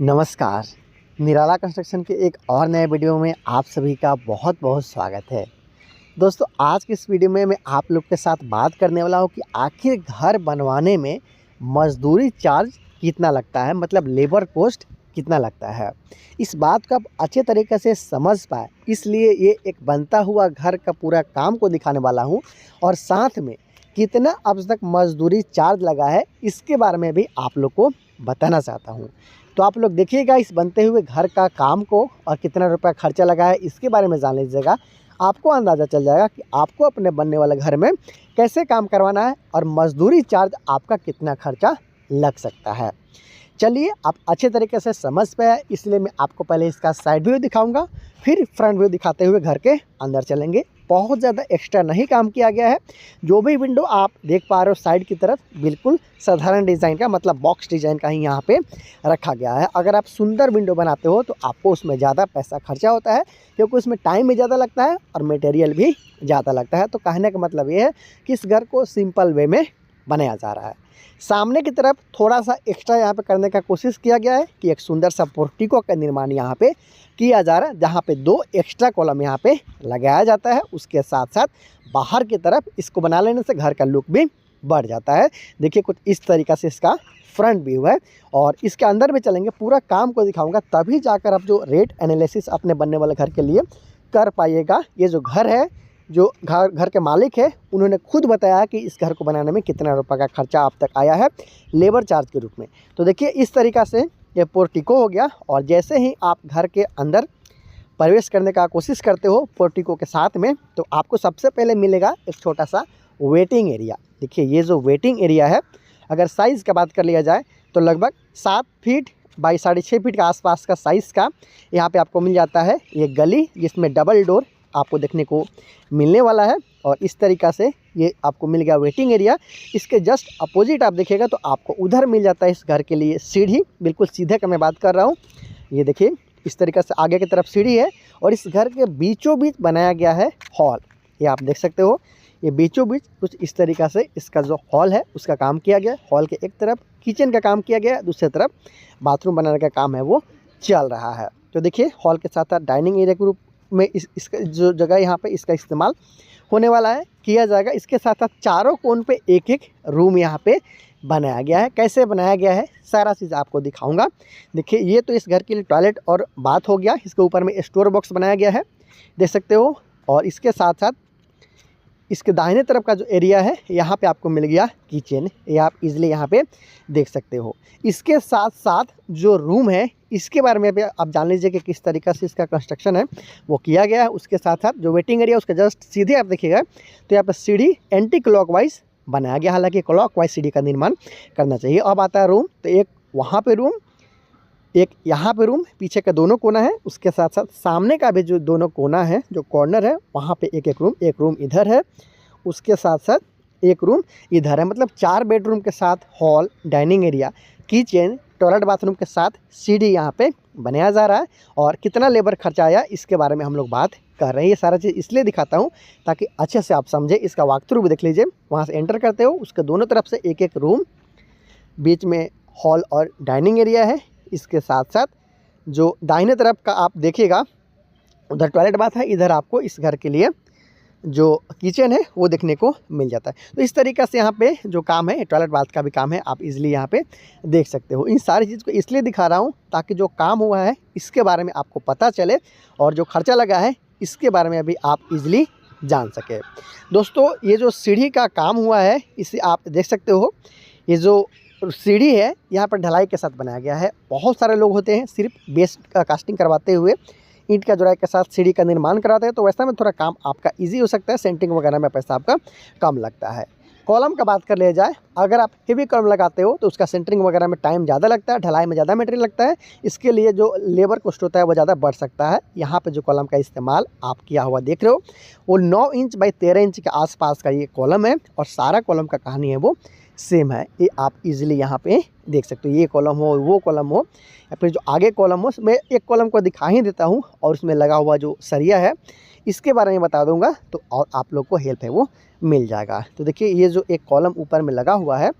नमस्कार। निराला कंस्ट्रक्शन के एक और नए वीडियो में आप सभी का बहुत बहुत स्वागत है। दोस्तों, आज की इस वीडियो में मैं आप लोग के साथ बात करने वाला हूं कि आखिर घर बनवाने में मजदूरी चार्ज कितना लगता है, मतलब लेबर कॉस्ट कितना लगता है। इस बात को आप अच्छे तरीके से समझ पाए, इसलिए ये एक बनता हुआ घर का पूरा काम को दिखाने वाला हूँ और साथ में कितना अब तक मजदूरी चार्ज लगा है इसके बारे में भी आप लोग को बताना चाहता हूँ। तो आप लोग देखिएगा इस बनते हुए घर का काम को और कितना रुपया खर्चा लगा है इसके बारे में जान लीजिएगा। आपको अंदाज़ा चल जाएगा कि आपको अपने बनने वाले घर में कैसे काम करवाना है और मजदूरी चार्ज आपका कितना खर्चा लग सकता है। चलिए, आप अच्छे तरीके से समझ पाए, इसलिए मैं आपको पहले इसका साइड व्यू दिखाऊंगा, फिर फ्रंट व्यू दिखाते हुए घर के अंदर चलेंगे। बहुत ज़्यादा एक्स्ट्रा नहीं काम किया गया है। जो भी विंडो आप देख पा रहे हो साइड की तरफ, बिल्कुल साधारण डिज़ाइन का, मतलब बॉक्स डिज़ाइन का ही यहाँ पे रखा गया है। अगर आप सुंदर विंडो बनाते हो तो आपको उसमें ज़्यादा पैसा खर्चा होता है, क्योंकि उसमें टाइम भी ज़्यादा लगता है और मटेरियल भी ज़्यादा लगता है। तो कहने का मतलब ये है कि इस घर को सिंपल वे में बनाया जा रहा है। सामने की तरफ थोड़ा सा एक्स्ट्रा यहाँ पे करने का कोशिश किया गया है कि एक सुंदर सा पोर्टिको का निर्माण यहाँ पे किया जा रहा है, जहाँ पे 2 एक्स्ट्रा कॉलम यहाँ पे लगाया जाता है। उसके साथ साथ बाहर की तरफ इसको बना लेने से घर का लुक भी बढ़ जाता है। देखिए, कुछ इस तरीक़ा से इसका फ्रंट व्यू है और इसके अंदर भी चलेंगे, पूरा काम को दिखाऊंगा, तभी जाकर आप जो रेट एनालिसिस अपने बनने वाले घर के लिए कर पाइएगा। ये जो घर है, जो घर के मालिक है, उन्होंने खुद बताया कि इस घर को बनाने में कितना रुपये का खर्चा अब तक आया है लेबर चार्ज के रूप में। तो देखिए, इस तरीक़ा से ये पोर्टिको हो गया और जैसे ही आप घर के अंदर प्रवेश करने का कोशिश करते हो पोर्टिको के साथ में, तो आपको सबसे पहले मिलेगा एक छोटा सा वेटिंग एरिया। देखिए, ये जो वेटिंग एरिया है, अगर साइज़ का बात कर लिया जाए तो लगभग 7 फीट बाई 6.5 फीट का आसपास का साइज़ का यहाँ पे आपको मिल जाता है। ये गली जिसमें डबल डोर आपको देखने को मिलने वाला है और इस तरीक़ा से ये आपको मिल गया वेटिंग एरिया। इसके जस्ट अपोजिट आप देखिएगा तो आपको उधर मिल जाता है इस घर के लिए सीढ़ी। बिल्कुल सीधे का मैं बात कर रहा हूँ। ये देखिए, इस तरीक़े से आगे की तरफ सीढ़ी है और इस घर के बीचों बीच बनाया गया है हॉल। ये आप देख सकते हो, ये बीचों बीच कुछ इस तरीक़ा से इसका जो हॉल है उसका काम किया गया है। हॉल के एक तरफ किचन का काम किया गया है, दूसरी तरफ बाथरूम बनाने का काम है वो चल रहा है। तो देखिए, हॉल के साथ साथ डाइनिंग एरिया के रूप में इसका जो जगह यहाँ पे इसका इस्तेमाल होने वाला है, किया जाएगा। इसके साथ साथ चारों कोन पे एक एक रूम यहाँ पे बनाया गया है। कैसे बनाया गया है सारा चीज़ आपको दिखाऊंगा। देखिए, ये तो इस घर के लिए टॉयलेट और बाथ हो गया। इसके ऊपर में स्टोर बॉक्स बनाया गया है, देख सकते हो। और इसके साथ साथ इसके दाहिने तरफ का जो एरिया है, यहाँ पे आपको मिल गया किचन। ये आप इजीली यहाँ पे देख सकते हो। इसके साथ साथ जो रूम है इसके बारे में भी आप जान लीजिए कि किस तरीक़े से इसका कंस्ट्रक्शन है वो किया गया है। उसके साथ साथ जो वेटिंग एरिया उसके जस्ट सीधे आप देखिएगा तो यहाँ पर सीढ़ी एंटी क्लॉकवाइज बनाया गया। हालांकि क्लॉकवाइज सीढ़ी का निर्माण करना चाहिए। अब आता है रूम, तो एक वहाँ पे रूम, एक यहाँ पे रूम, पीछे का दोनों कोना है। उसके साथ साथ सामने का भी जो दोनों कोना है, जो कॉर्नर है, वहाँ पे एक रूम इधर है। उसके साथ साथ एक रूम इधर है। मतलब 4 बेडरूम के साथ hall, dining area, kitchen, toilet, bathroom के साथ सीढ़ी यहाँ पे बनाया जा रहा है। और कितना लेबर खर्चा आया इसके बारे में हम लोग बात कर रहे हैं। ये सारा चीज़ इसलिए दिखाता हूँ ताकि अच्छे से आप समझे। इसका वॉक थ्रू भी देख लीजिए। वहाँ से एंटर करते हो, उसके दोनों तरफ से एक एक रूम, बीच में हॉल और डाइनिंग एरिया है। इसके साथ साथ जो दाहिने तरफ का आप देखिएगा उधर टॉयलेट बाथ है, इधर आपको इस घर के लिए जो किचन है वो देखने को मिल जाता है। तो इस तरीक़े से यहाँ पे जो काम है, टॉयलेट बाथ का भी काम है, आप इजीली यहाँ पे देख सकते हो। इन सारी चीज़ को इसलिए दिखा रहा हूँ ताकि जो काम हुआ है इसके बारे में आपको पता चले और जो खर्चा लगा है इसके बारे में अभी आप इजीली जान सके। दोस्तों, ये जो सीढ़ी का काम हुआ है इसे आप देख सकते हो। ये जो सीढ़ी है यहाँ पर ढलाई के साथ बनाया गया है। बहुत सारे लोग होते हैं सिर्फ बेस का कास्टिंग करवाते हुए ईंट का जोड़ाई के साथ सीढ़ी का निर्माण कराते हैं, तो वैसा में थोड़ा काम आपका इजी हो सकता है। सेंटिंग वगैरह में पैसा आपका कम लगता है। कॉलम का बात कर लिया जाए, अगर आप हेवी कॉलम लगाते हो तो उसका सेंटरिंग वगैरह में टाइम ज़्यादा लगता है, ढलाई में ज़्यादा मटेरियल लगता है। इसके लिए जो लेबर कॉस्ट होता है वो ज़्यादा बढ़ सकता है। यहाँ पे जो कॉलम का इस्तेमाल आप किया हुआ देख रहे हो वो 9 इंच बाई 13 इंच के आसपास का ये कॉलम है और सारा कॉलम का कहानी है वो सेम है। ये आप इजीली यहाँ पे देख सकते हो। ये कॉलम हो, वो कॉलम हो, या फिर जो आगे कॉलम हो, मैं एक कॉलम को दिखा ही देता हूँ और उसमें लगा हुआ जो सरिया है इसके बारे में बता दूंगा, तो और आप लोग को हेल्प है वो मिल जाएगा। तो देखिए, ये जो एक कॉलम ऊपर में लगा हुआ है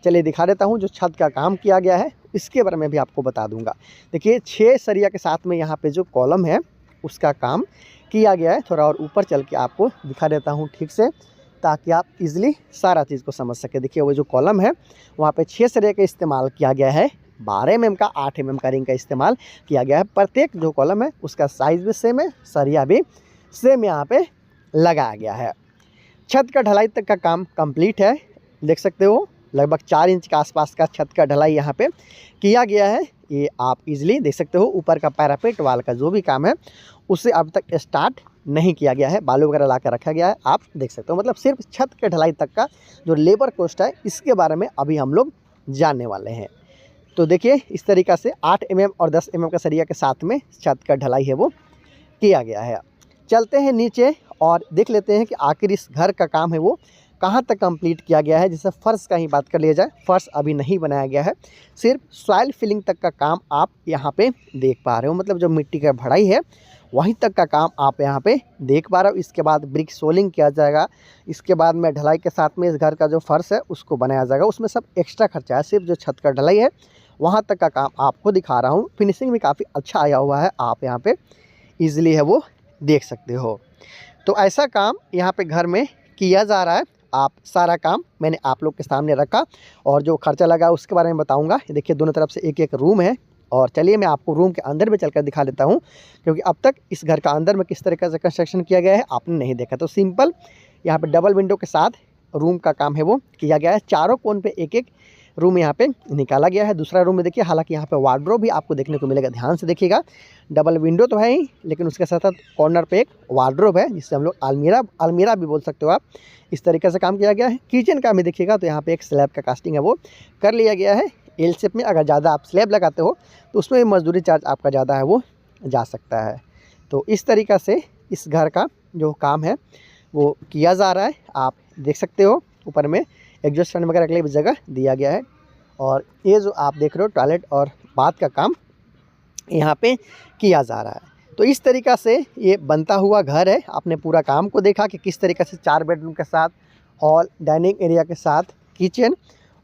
चलिए दिखा देता हूँ जो छत का काम किया गया है इसके बारे में भी आपको बता दूंगा। देखिए 6 सरिया के साथ में यहाँ पे जो कॉलम है उसका काम किया गया है। थोड़ा और ऊपर चल के आपको दिखा देता हूँ ठीक से, ताकि आप इजीली सारा चीज़ को समझ सके। देखिए वो जो कॉलम है वहाँ पे 6 सरिया का इस्तेमाल किया गया है, 12 mm का 8 mm का रिंग का इस्तेमाल किया गया है। प्रत्येक जो कॉलम है उसका साइज़ भी सेम है, सरिया भी सेम यहाँ पे लगाया गया है। छत का ढलाई तक का काम कंप्लीट है। देख सकते हो लगभग 4 इंच के आसपास का छत का ढलाई यहाँ पे किया गया है। ये आप इजीली देख सकते हो। ऊपर का पैरापेट वाल का जो भी काम है उसे अब तक स्टार्ट नहीं किया गया है, बालू वगैरह ला कर रखा गया है, आप देख सकते हो। मतलब सिर्फ छत के ढलाई तक का जो लेबर कॉस्ट है इसके बारे में अभी हम लोग जानने वाले हैं। तो देखिए इस तरीक़ा से 8 mm और 10 mm का सरिया के साथ में छत का ढलाई है वो किया गया है। चलते हैं नीचे और देख लेते हैं कि आखिर इस घर का काम है वो कहाँ तक कंप्लीट किया गया है। जैसे फ़र्श का ही बात कर लिया जाए, फ़र्श अभी नहीं बनाया गया है, सिर्फ सॉइल फिलिंग तक का काम आप यहाँ पे देख पा रहे हो। मतलब जो मिट्टी का भराई है वहीं तक का काम आप यहाँ पे देख पा रहे हो। इसके बाद ब्रिक सोलिंग किया जाएगा, इसके बाद में ढलाई के साथ में इस घर का जो फ़र्श है उसको बनाया जाएगा। उसमें सब एक्स्ट्रा खर्चा है, सिर्फ जो छत का ढलाई है वहाँ तक का काम आपको दिखा रहा हूँ। फिनिशिंग भी काफ़ी अच्छा आया हुआ है, आप यहाँ पे ईजिली है वो देख सकते हो। तो ऐसा काम यहाँ पे घर में किया जा रहा है। आप सारा काम मैंने आप लोग के सामने रखा और जो खर्चा लगा उसके बारे में बताऊंगा। ये देखिए दोनों तरफ से एक एक रूम है और चलिए मैं आपको रूम के अंदर में चलकर दिखा देता हूँ, क्योंकि अब तक इस घर का अंदर में किस तरीके से कंस्ट्रक्शन किया गया है आपने नहीं देखा। तो सिंपल यहाँ पे डबल विंडो के साथ रूम का काम है वो किया गया है। चारों कोन पे एक एक रूम यहाँ पे निकाला गया है। दूसरा रूम में देखिए, हालांकि यहाँ पे वार्डरोब भी आपको देखने को मिलेगा, ध्यान से देखिएगा। डबल विंडो तो है ही, लेकिन उसके साथ साथ कॉर्नर पे एक वार्डरोब है जिससे हम लोग अलमीरा भी बोल सकते हो आप। इस तरीके से काम किया गया है। किचन का भी देखिएगा तो यहाँ पे एक स्लैब का कास्टिंग है वो कर लिया गया है एल शेप में। अगर ज़्यादा आप स्लैब लगाते हो तो उसमें भी मजदूरी चार्ज आपका ज़्यादा है वो जा सकता है। तो इस तरीक़ा से इस घर का जो काम है वो किया जा रहा है, आप देख सकते हो। ऊपर में एग्जॉस्ट फैन वगैरह के लिए भी जगह दिया गया है। और ये जो आप देख रहे हो टॉयलेट और बाथ का काम यहाँ पे किया जा रहा है। तो इस तरीक़ा से ये बनता हुआ घर है। आपने पूरा काम को देखा कि किस तरीक़े से 4 बेडरूम के साथ हॉल, डाइनिंग एरिया के साथ किचन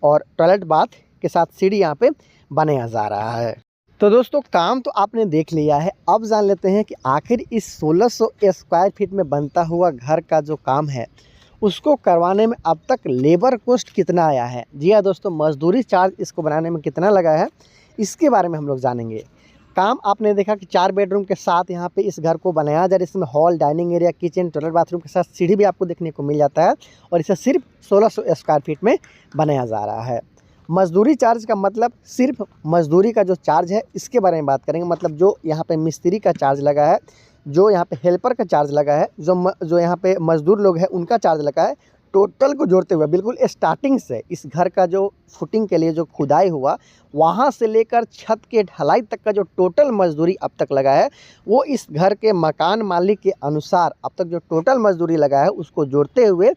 और टॉयलेट बाथ के साथ सीढ़ी यहाँ पे बनाया जा रहा है। तो दोस्तों काम तो आपने देख लिया है, अब जान लेते हैं कि आखिर इस 1600 स्क्वायर फीट में बनता हुआ घर का जो काम है उसको करवाने में अब तक लेबर कॉस्ट कितना आया है। जी हाँ दोस्तों, मजदूरी चार्ज इसको बनाने में कितना लगा है इसके बारे में हम लोग जानेंगे। काम आपने देखा कि 4 बेडरूम के साथ यहाँ पे इस घर को बनाया जा रहा है। इसमें hall, dining area, kitchen, toilet bathroom के साथ सीढ़ी भी आपको देखने को मिल जाता है और इसे सिर्फ 1600 स्क्वायर फीट में बनाया जा रहा है। मजदूरी चार्ज का मतलब सिर्फ मजदूरी का जो चार्ज है इसके बारे में बात करेंगे। मतलब जो यहाँ पे मिस्त्री का चार्ज लगा है, जो यहाँ पे हेल्पर का चार्ज लगा है, जो यहाँ पे मजदूर लोग हैं उनका चार्ज लगा है, टोटल को जोड़ते हुए बिल्कुल स्टार्टिंग से इस घर का जो फुटिंग के लिए जो खुदाई हुआ वहाँ से लेकर छत के ढलाई तक का जो टोटल मजदूरी अब तक लगा है वो इस घर के मकान मालिक के अनुसार अब तक जो टोटल मजदूरी लगा है उसको जोड़ते हुए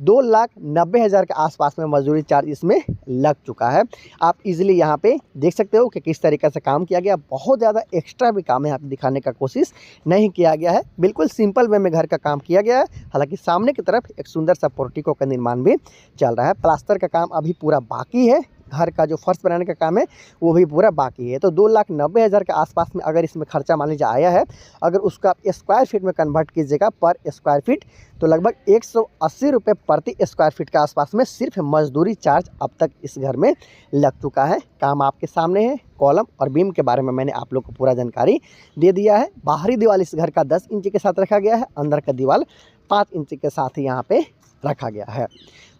2,90,000 के आसपास में मजदूरी चार्ज इसमें लग चुका है। आप इजीली यहाँ पे देख सकते हो कि किस तरीके से काम किया गया। बहुत ज़्यादा एक्स्ट्रा भी काम है, आप दिखाने का कोशिश नहीं किया गया है, बिल्कुल सिंपल वे में घर का काम किया गया है। हालांकि सामने की तरफ एक सुंदर सा पोर्टिको का निर्माण भी चल रहा है। प्लास्टर का काम अभी पूरा बाकी है, घर का जो फर्श बनाने का काम है वो भी पूरा बाकी है। तो 2,90,000 के आसपास में अगर इसमें खर्चा मान लीजिए आया है, अगर उसका स्क्वायर फीट में कन्वर्ट कीजिएगा पर स्क्वायर फीट तो लगभग 180 रुपये प्रति स्क्वायर फीट के आसपास में सिर्फ मजदूरी चार्ज अब तक इस घर में लग चुका है। काम आपके सामने है। कॉलम और बीम के बारे में मैंने आप लोग को पूरा जानकारी दे दिया है। बाहरी दीवार इस घर का 10 इंच के साथ रखा गया है, अंदर का दीवार 5 इंच के साथ ही यहाँ पे रखा गया है।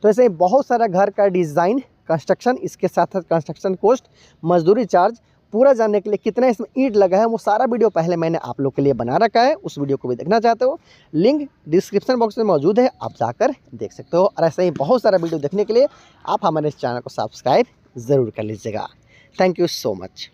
तो ऐसे बहुत सारा घर का डिज़ाइन, कंस्ट्रक्शन, इसके साथ साथ कंस्ट्रक्शन कॉस्ट, मजदूरी चार्ज पूरा जानने के लिए कितना इसमें ईंट लगा है वो सारा वीडियो पहले मैंने आप लोग के लिए बना रखा है। उस वीडियो को भी देखना चाहते हो लिंक डिस्क्रिप्शन बॉक्स में मौजूद है, आप जाकर देख सकते हो। और ऐसे ही बहुत सारा वीडियो देखने के लिए आप हमारे इस चैनल को सब्सक्राइब ज़रूर कर लीजिएगा। Thank you so much.